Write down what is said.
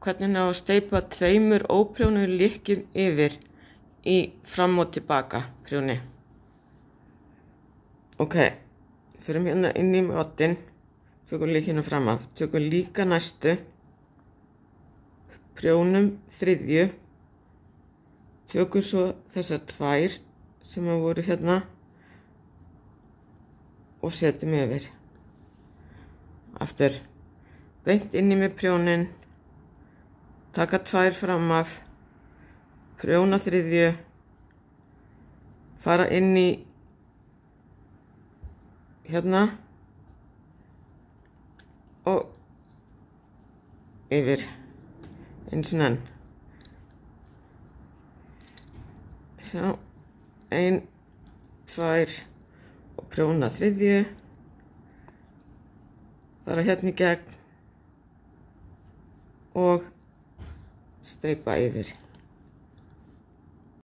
hvernig á að steypa 2 óprjónuðum lykkjum yfir í fram og tilbaka prjóni. Ok, förum hérna inn í oddinn, tökum lykkjuna fram af, tökum líka næstu, prjónum 3, tökum svo þessar 2 sem voru hérna og setjum yfir. Aftur, beint inn í með prjónin, taka 2 fram af, prjóna 3, fara inn í hérna og yfir, eins og enn. Svo, 1, 2 og prjóna 3, fara hérna í gegn og steypa yfir.